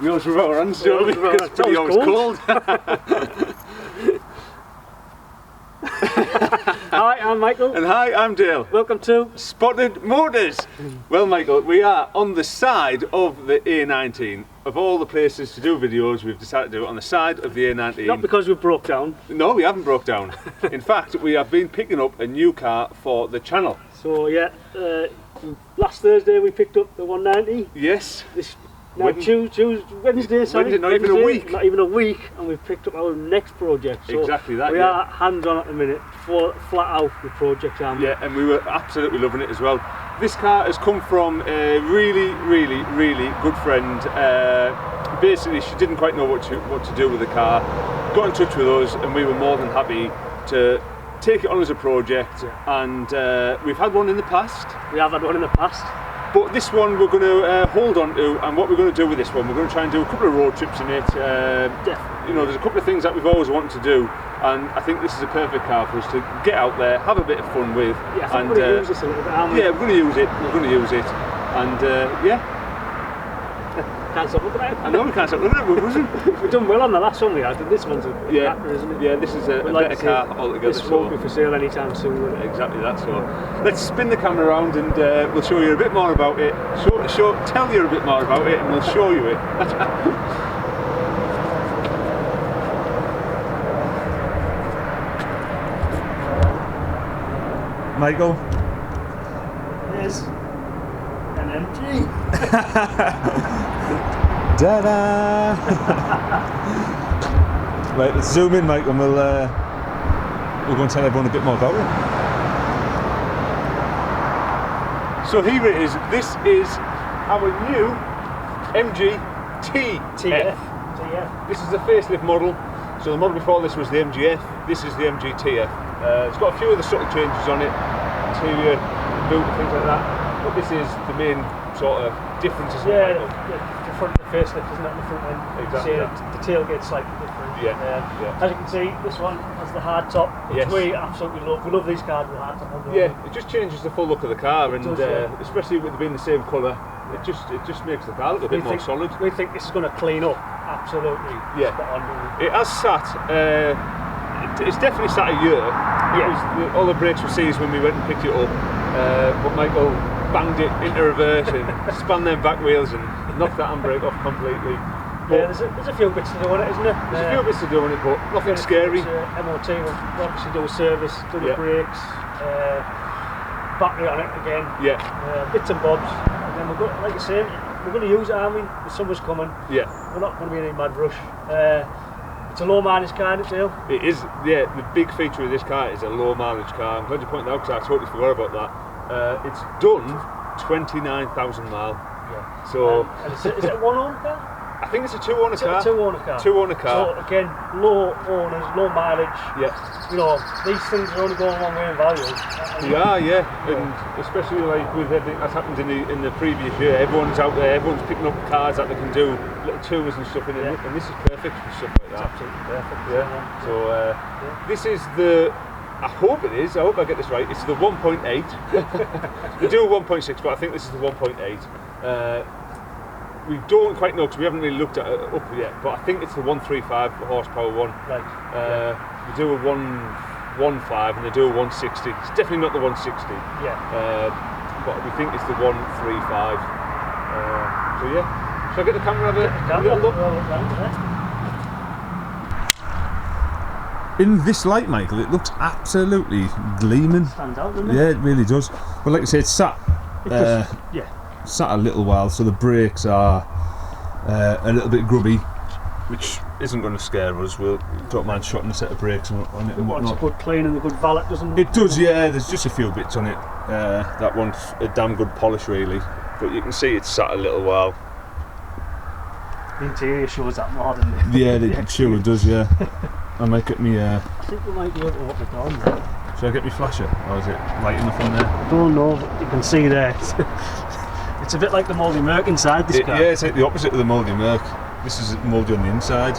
We always rub our hands, don't we? Because it's pretty always cold. Hi, I'm Michael. And hi, I'm Dale. Welcome to Spotted Motors. Well, Michael, we are on the side of the A19. Of all the places to do videos, we've decided to do it on the side of the A19. Not because we broke down. No, we haven't broke down. In fact, we have been picking up a new car for the channel. So yeah, last Thursday we picked up the 190. Yes. Wednesday, sorry. Not even a week. Not even a week, and we've picked up our next project. So exactly that. We are hands on at the minute, flat out with projects. Yeah, and we were absolutely loving it as well. This car has come from a really good friend. Basically, she didn't quite know what to do with the car. Got in touch with us, and we were more than happy to take it on as a project. And we've had one in the past. We have had one in the past. But this one we're going to hold on to, and what we're going to do with this one, we're going to try and do a couple of road trips in it. You know, there's a couple of things that we've always wanted to do, and I think this is a perfect car for us to get out there, have a bit of fun with. Yeah, I think we're going to use this a little bit, aren't we? Yeah, we're going to use it. We're going to use it, and yeah. Can't stop looking at it. I know we can't stop looking at it. We've done well on the last one we had, and this one's a cracker, isn't it? Yeah, this is a better car altogether. This won't be for sale anytime soon, will it? Exactly that. So let's spin the camera around, and we'll show you a bit more about it. Tell you a bit more about it, and we'll show you it. Michael. Yes. An MG. Ta-da! Right, let's zoom in, Mike, and we'll go and tell everyone a bit more about it. So here it is. This is our new MG TF. This is the facelift model. So the model before this was the MGF. This is the MG TF. It's got a few of the subtle changes on it, interior, boot, things like that. But this is the main sort of difference, isn't it? The front of the facelift, isn't it? The front end. Exactly. The tailgate's slightly different. Yeah. As you can see, this one has the hard top, which we absolutely love. We love these cars with hard top on them. Yeah, it just changes the full look of the car, and does, especially with it being the same colour, it just makes the car look a bit more solid. We think this is going to clean up. Absolutely. Yeah. Spot on. It has sat. It's definitely sat a year. All the brakes were seized when we went and picked it up, but Michael banged it into reverse and spun them back wheels and knocked that handbrake off completely. But yeah, there's a few bits to do on it, isn't there? There's a few bits to do on it, but nothing scary. MOT will obviously do a service, do the brakes, battery on it again. Yeah. Bits and bobs. And then we're going, like I say, we're going to use it, aren't we? The summer's coming. Yeah. We're not going to be in any mad rush. It's a low mileage car, isn't it, Dale? It is, yeah. The big feature of this car is a low mileage car. I'm glad you pointed that out because I totally forgot about that. It's done 29,000 miles. Yeah. So. And is it a one-owner car? I think it's a two-owner car. Two-owner car. Two-owner car. So again, low owners, low mileage. Yeah. You know, these things are only going one way in value. They are, yeah. And especially like with everything that's happened in the previous year, everyone's out there, everyone's picking up cars that they can do little tours and stuff in it, and this is perfect for stuff like that. It's absolutely perfect. Yeah. So this is the. I hope it is. I hope I get this right. It's the 1.8. They do a 1.6, but I think this is the 1.8. We don't quite know because we haven't really looked at it up yet, but I think it's the 135 horsepower one. Right. They do a 115 and they do a 160. It's definitely not the 160. Yeah. But we think it's the 135. So yeah. Shall I get the camera and have a little look? In this light, Michael, it looks absolutely gleaming. Stands out, doesn't it? Yeah, it really does. But like I say, it's sat. Sat a little while, so the brakes are a little bit grubby, which isn't going to scare us. We don't mind shotting a set of brakes on it and whatnot. It's a good clean and a good valet, doesn't it? It does, yeah. There's just a few bits on it. That one's a damn good polish, really. But you can see it's sat a little while. The interior shows that more, doesn't it? Yeah, it sure does, yeah. I might get me. I think we might be able to open the door now. Should I get me flasher, or is it light enough in there? I don't know, but you can see there. It's a bit like the Mouldy Merc inside this car. Yeah, it's like the opposite of the Mouldy Merc. This is mouldy on the inside.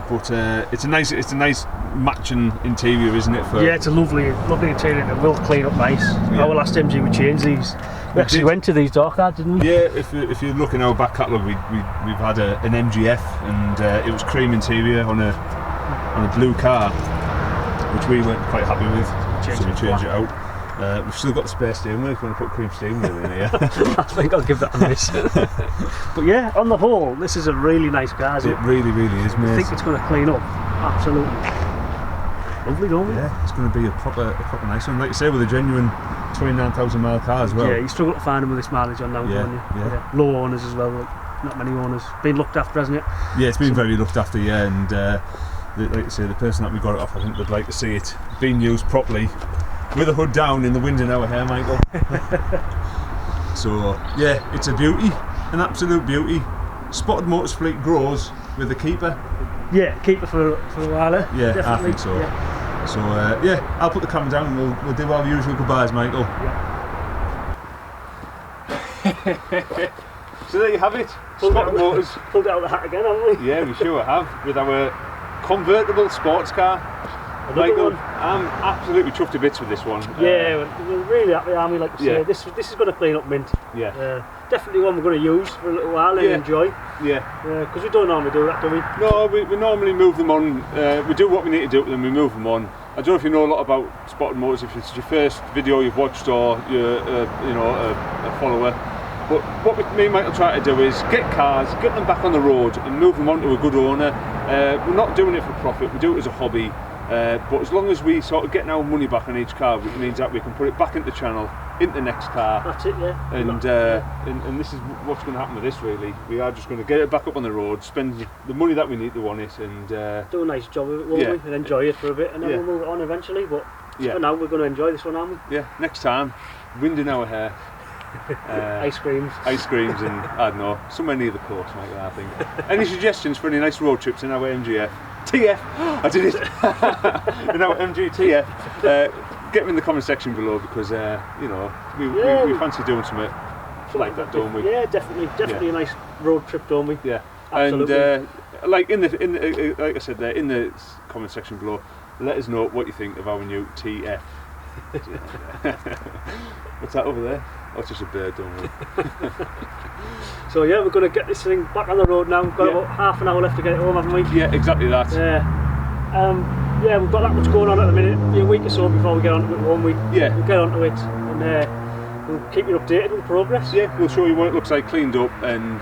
But it's a nice matching interior, isn't it? Yeah, it's a lovely interior. It will clean up nice. Yeah. Our last MG we changed these We actually went to these dark cars, didn't we? Yeah, if you look in our back catalogue, we've had an MGF, and it was cream interior on a blue car, which we weren't quite happy with, so we changed it out. We've still got the spare steering wheel if you want to put cream steering wheel in here. I think I'll give that a miss. But yeah, on the whole, this is a really nice car, isn't it? It really, really is, mate. I think it's going to clean up. Absolutely. Lovely, don't we? Yeah, it's going to be a proper nice one. Like you say, with a genuine 29,000 mile car as well. Yeah, you struggle to find them with this mileage on now, don't you? Yeah. Low owners as well, like, not many owners. Been looked after, hasn't it? Yeah, it's been very looked after, yeah, and like you say, the person that we got it off, I think they'd like to see it being used properly, with the hood down in the wind in our hair, Michael. So, yeah, it's a beauty, an absolute beauty. Spottedmotors Fleet grows with the keeper. Yeah, keep it for a while, eh? Yeah, definitely. I think so. Yeah. So, yeah, I'll put the camera down and we'll do our usual goodbyes, Michael. Yeah. So there you have it, Spottedmotors. Pulled it out of the hat again, haven't we? Yeah, we sure have, with our convertible sports car. Michael, I'm absolutely chuffed to bits with this one. Yeah, we're really happy, aren't we? Like I say, this is going to clean up mint. Yeah. Definitely one we're going to use for a little while and enjoy. Yeah. Because we don't normally do that, do we? No, we normally move them on. We do what we need to do with them. We move them on. I don't know if you know a lot about Spottedmotors, if it's your first video you've watched or you're a follower. But what me and Michael try to do is get cars, get them back on the road and move them on to a good owner. We're not doing it for profit, we do it as a hobby. But as long as we sort of getting our money back on each car, which means that we can put it back into the channel, into the next car. That's it, yeah. And this is what's going to happen with this, really. We are just going to get it back up on the road, spend the money that we need to on it, and do a nice job of it, won't we? And enjoy it for a bit, and then we'll move it on eventually. But for now, we're going to enjoy this one, aren't we? Yeah. Next time, wind in our hair. Ice creams, and I don't know, somewhere near the coast, Michael, I think. Any suggestions for any nice road trips in our MGF? TF! I did it! In our MGTF. Get them in the comment section below because, we fancy doing something like that, don't we? Yeah, definitely a nice road trip, don't we? Yeah. Absolutely. And like like I said there, in the comment section below, let us know what you think of our new TF. What's that over there? Oh, it's just a bird, don't worry. So yeah, we're going to get this thing back on the road now. We've got about half an hour left to get it home, haven't we? Yeah, exactly that. Yeah, we've got that much going on at the minute. A week or so before we get onto it, won't we? Yeah. We'll get onto it and we'll keep you updated with the progress. Yeah, we'll show you what it looks like cleaned up and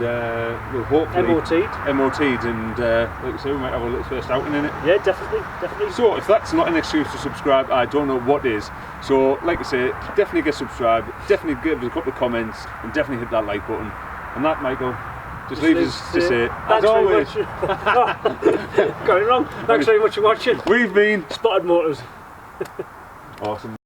we'll hopefully MOT'd and like I say, we might have a little first outing in it. Yeah, definitely. So if that's not an excuse to subscribe, I don't know what is. So like I say, definitely get subscribed, definitely give us a couple of comments and definitely hit that like button. And that, Michael, just leave us to say, as always. Got it wrong. Thanks very much for watching. We've been Spottedmotors. Awesome.